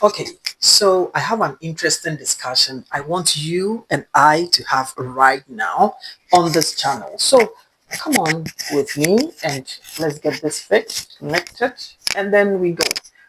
Okay, so I have an interesting discussion I want you and I to have right now on this channel. So come on with me and let's get this fixed, connected, and then we go.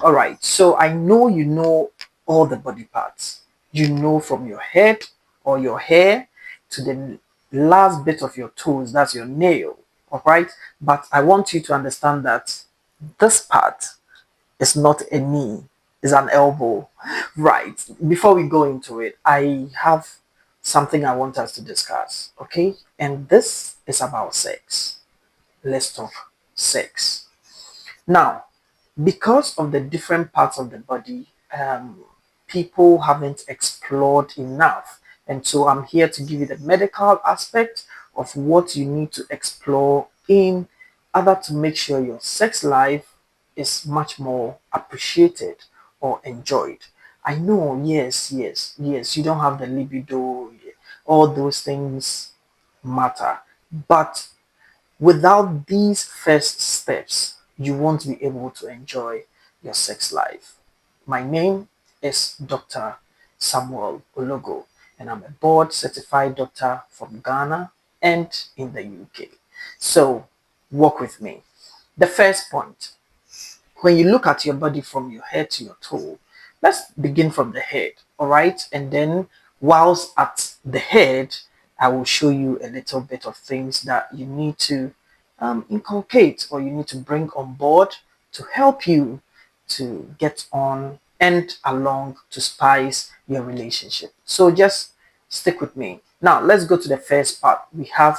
All right, so I know you know all the body parts. You know from your head or your hair to the last bit of your toes, that's your nail. All right, but I want you to understand that this part it's not a knee, it's an elbow. Right. Before we go into it, I have something I want us to discuss. Okay. And this is about sex. Let's talk sex. Now, because of the different parts of the body, people haven't explored enough. And so I'm here to give you the medical aspect of what you need to explore in order to make sure your sex life is much more appreciated or enjoyed. I know, yes, you don't have the libido, all those things matter. But without these first steps, you won't be able to enjoy your sex life. My name is Dr. Samuel Ologo, and I'm a board certified doctor from Ghana and in the UK. So, walk with me. The first point, when you look at your body from your head to your toe, let's begin from the head, all right? And then, whilst at the head, I will show you a little bit of things that you need to inculcate or you need to bring on board to help you to get on and along to spice your relationship. So, just stick with me. Now, let's go to the first part. We have,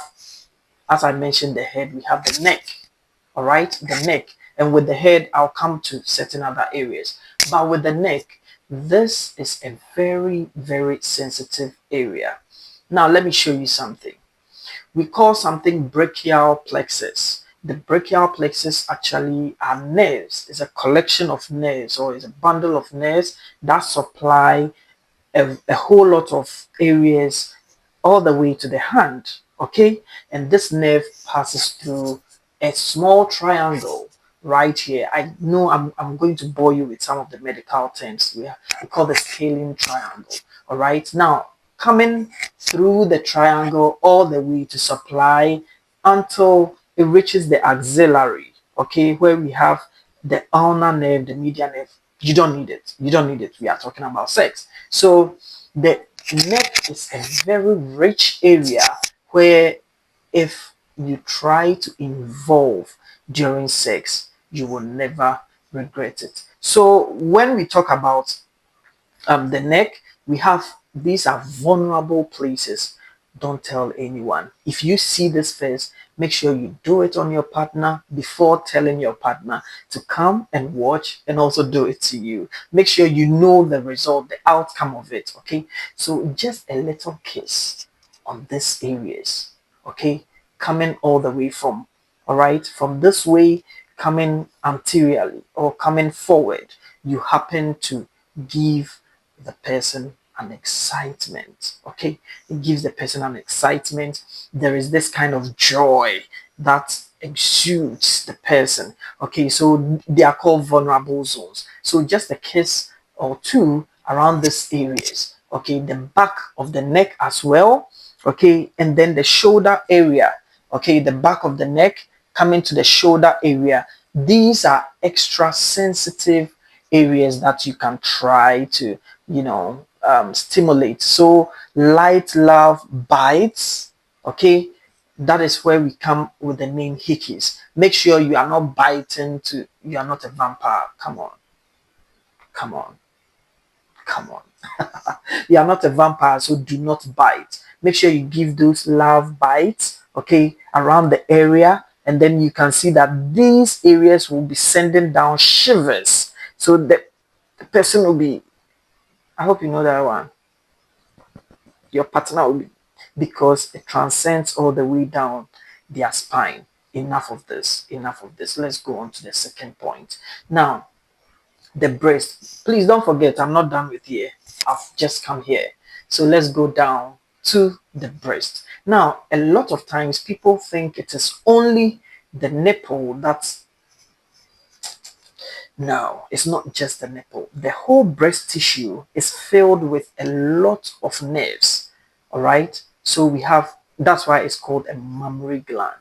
as I mentioned, the head, we have the neck, all right, the neck. And with the head, I'll come to certain other areas. But with the neck, this is a very sensitive area. Now, let me show you something. We call something brachial plexus. The brachial plexus actually are nerves. It's a collection of nerves or it's a bundle of nerves that supply a whole lot of areas all the way to the hand. Okay, and this nerve passes through a small triangle right here. I know I'm going to bore you with some of the medical terms. We call the scaling triangle. All right, now coming through the triangle all the way to supply until it reaches the axillary. Okay, where we have the ulnar nerve, the median nerve. You don't need it. You don't need it. We are talking about sex. So the neck is a very rich area where if you try to involve during sex, you will never regret it. So when we talk about the neck, we have these are vulnerable places. Don't tell anyone. If you see this first, make sure you do it on your partner before telling your partner to come and watch and also do it to you. Make sure you know the result, the outcome of it. Okay, so just a little kiss on these areas. Okay, coming all the way from, all right, from this way, coming anteriorly or coming forward, you happen to give the person an excitement. Okay, it gives the person an excitement. There is this kind of joy that exudes the person. Okay, so they are called vulnerable zones. So just a kiss or two around these areas. Okay, the back of the neck as well. Okay, and then the shoulder area. Okay, the back of the neck coming to the shoulder area. These are extra sensitive areas that you can try to stimulate. So light love bites. Okay, that is where we come with the name hickeys. Make sure you are not biting to, you are not a vampire. Come on, come on, come on. You are not a vampire, so do not bite. Make sure you give those love bites, okay, around the area, and then you can see that these areas will be sending down shivers. So the person will be, I hope you know that one. Your partner will be, because it transcends all the way down their spine. Enough of this. Enough of this. Let's go on to the second point. Now, the breast. Please don't forget, I'm not done with here. I've just come here. So let's go down to the breast. Now, a lot of times people think it is only the nipple that's No, it's not just the nipple. The whole breast tissue is filled with a lot of nerves. All right. So we have, that's why it's called a mammary gland.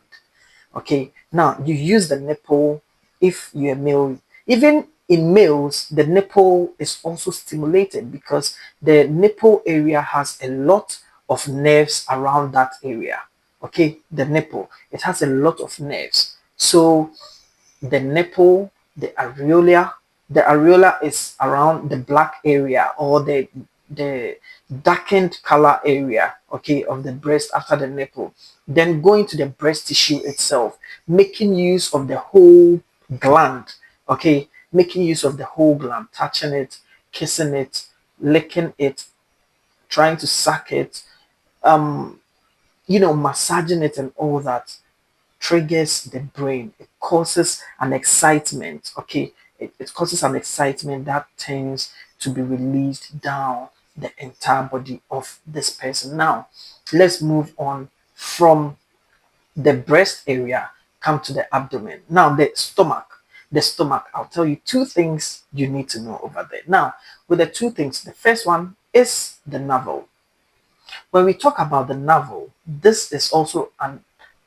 Okay. Now you use the nipple if you're a male. Even in males, the nipple is also stimulated because the nipple area has a lot of nerves around that area. Okay. The nipple, it has a lot of nerves. So the nipple, the areola is around the black area or the darkened color area, okay, of the breast after the nipple. Then going to the breast tissue itself, making use of the whole gland, okay, making use of the whole gland, touching it, kissing it, licking it, trying to suck it, massaging it and all that triggers the brain. It causes an excitement. Okay, it causes an excitement that tends to be released down the entire body of this person. Now, let's move on from the breast area, come to the abdomen. Now, the stomach. The stomach, I'll tell you two things you need to know over there. Now, with the two things, the first one is the navel. When we talk about the navel, this is also an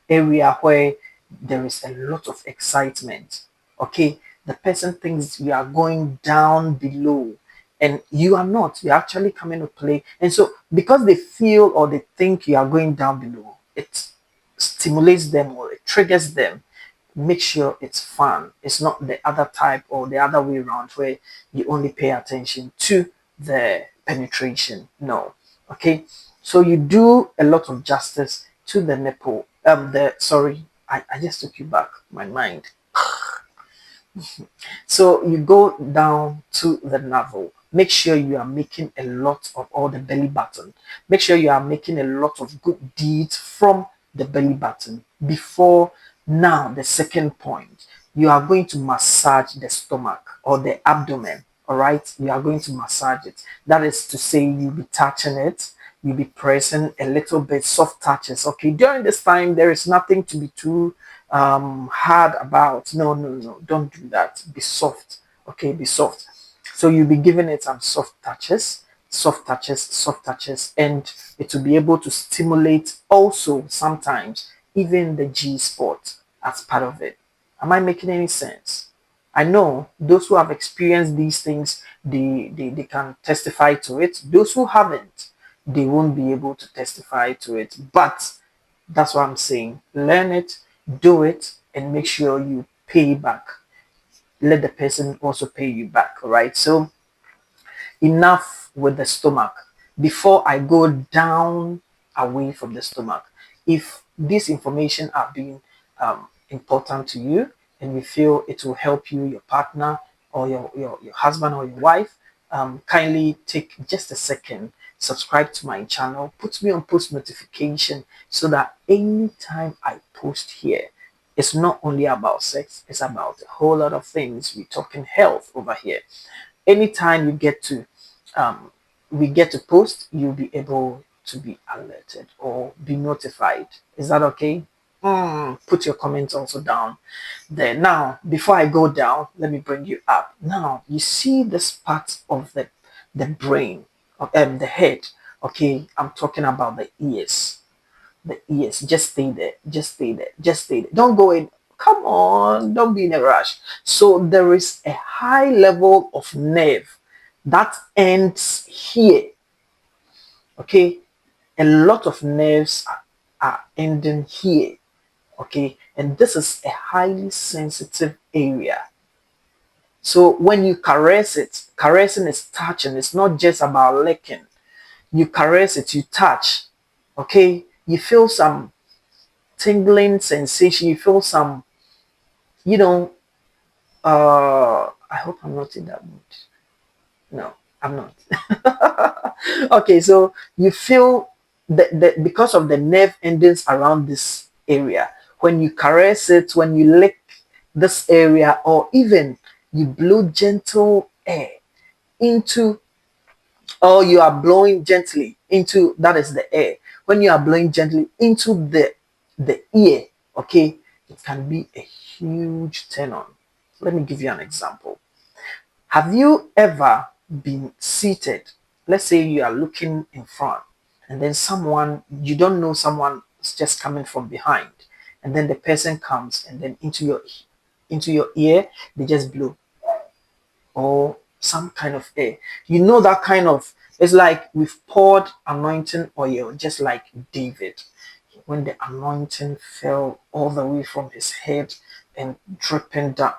area where there is a lot of excitement. Okay, the person thinks we are going down below, and you are not. You're actually coming to play. And so, because they feel or they think you are going down below, it stimulates them or it triggers them. Make sure it's fun. It's not the other type or the other way around where you only pay attention to the penetration. No. Okay. So you do a lot of justice to the nipple. I just took you back, my mind. So you go down to the navel. Make sure you are making a lot of all the belly button. Make sure you are making a lot of good deeds from the belly button. Before now, the second point, you are going to massage the stomach or the abdomen. All right, you are going to massage it. That is to say, you'll be touching it, you'll be pressing a little bit, soft touches. Okay, during this time, there is nothing to be too hard about. No, no, no, don't do that. Be soft. Okay, be soft. So you'll be giving it some soft touches, soft touches, soft touches, and it will be able to stimulate also sometimes even the G spot as part of it. Am I making any sense? I know those who have experienced these things, they can testify to it. Those who haven't, they won't be able to testify to it. But that's what I'm saying. Learn it, do it, and make sure you pay back. Let the person also pay you back. All right. So enough with the stomach. Before I go down away from the stomach, if this information are being important to you and you feel it will help you, your partner, or your husband or your wife, kindly take just a second, subscribe to my channel, put me on post notification so that anytime I post here, it's not only about sex, it's about a whole lot of things. We're talking health over here. Anytime you get to we get to post, you'll be able to be alerted or be notified. Is that okay? Put your comments also down there. Now, before I go down, let me bring you up. Now, you see this part of the brain, the head. Okay, I'm talking about the ears. The ears. Just stay there. Just stay there. Just stay there. Don't go in. Come on, don't be in a rush. So there is a high level of nerve that ends here. Okay, a lot of nerves are ending here. Okay, and this is a highly sensitive area. So when you caress it, caressing is touching. It's not just about licking. You caress it, you touch. Okay, you feel some tingling sensation. You feel some, you know, I hope I'm not in that mood. No, I'm not. Okay, so you feel that because of the nerve endings around this area, when you caress it, when you lick this area, or even you blow gentle air into, or you are blowing gently into, that is the air. When you are blowing gently into the ear, okay, it can be a huge turn on. Let me give you an example. Have you ever been seated? Let's say you are looking in front, and then someone, you don't know, someone is just coming from behind, and then the person comes, and then into your ear they just blow, or some kind of air. You know that kind of, it's like we've poured anointing oil, just like David, when the anointing fell all the way from his head and dripping down.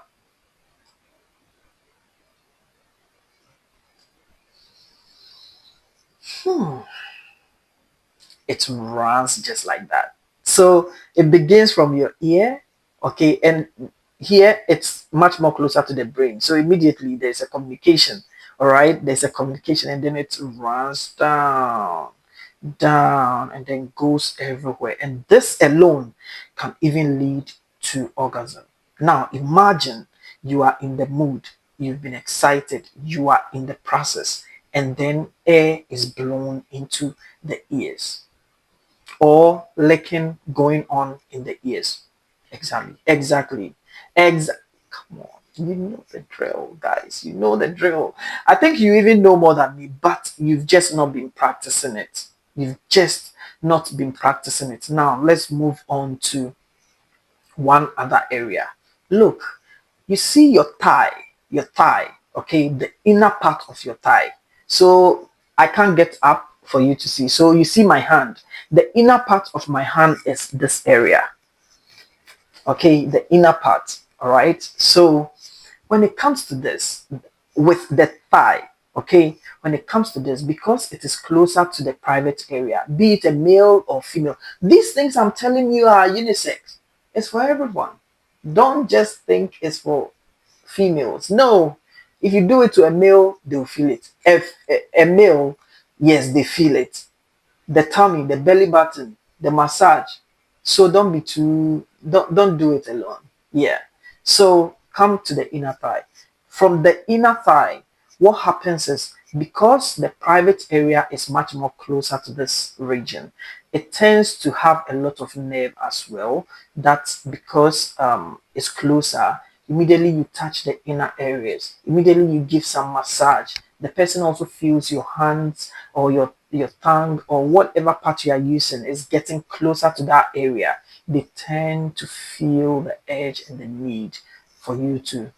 It runs just like that. So it begins from your ear, okay, and here it's much more closer to the brain. So immediately there's a communication, all right, there's a communication, and then it runs down, and then goes everywhere. And this alone can even lead to orgasm. Now imagine you are in the mood, you've been excited, you are in the process, and then air is blown into the ears, or licking going on in the ears. Exactly. Come on. You know the drill, guys. You know the drill. I think you even know more than me, but you've just not been practicing it. You've just not been practicing it. Now, let's move on to one other area. Look, you see your thigh, okay, the inner part of your thigh. So I can't get up for you to see. So you see my hand. The inner part of my hand is this area, okay, the inner part. All right. So when it comes to this, with the thigh, okay, when it comes to this, because it is closer to the private area, be it a male or female, these things I'm telling you are unisex. It's for everyone. Don't just think it's for females. No, if you do it to a male, they'll feel it. If a male, yes, they feel it. The tummy, the belly button, the massage. So don't do it alone. Yeah. So come to the inner thigh. From the inner thigh, what happens is, because the private area is much more closer to this region, it tends to have a lot of nerve as well. That's because it's closer. Immediately you touch the inner areas. Immediately you give some massage. The person also feels your hands, or your tongue, or whatever part you are using is getting closer to that area. They tend to feel the edge and the need for you to,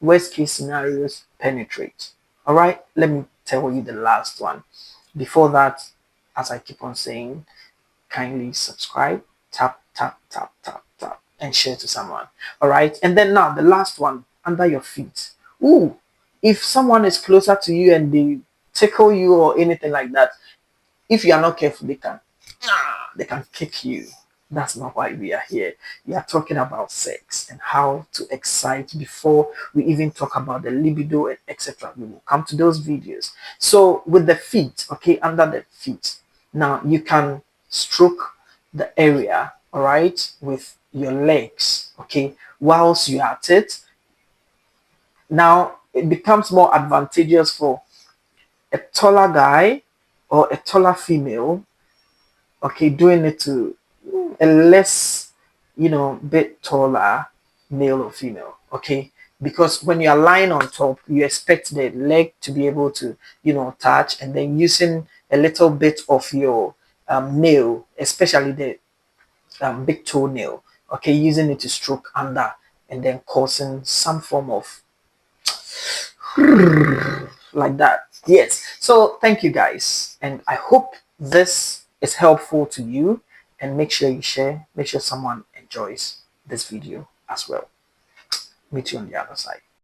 worst case scenarios, penetrate. All right, let me tell you the last one. Before that, as I keep on saying, kindly subscribe, tap, tap, tap, tap, tap, and share to someone. All right, and then now the last one, under your feet. Ooh, if someone is closer to you and they tickle you or anything like that, if you are not careful, they can kick you. That's not why we are here. We are talking about sex and how to excite before we even talk about the libido and etc. We will come to those videos. So with the feet, okay, under the feet, now you can stroke the area, all right, with your legs, okay, whilst you are at it. Now it becomes more advantageous for a taller guy or a taller female, okay, doing it to a less, bit taller male or female, okay, because when you are lying on top, you expect the leg to be able to, touch, and then using a little bit of your nail, especially the big toenail, okay, using it to stroke under, and then causing some form of like that. Yes. So thank you guys, and I hope this is helpful to you, and make sure you share, make sure someone enjoys this video as well. Meet you on the other side.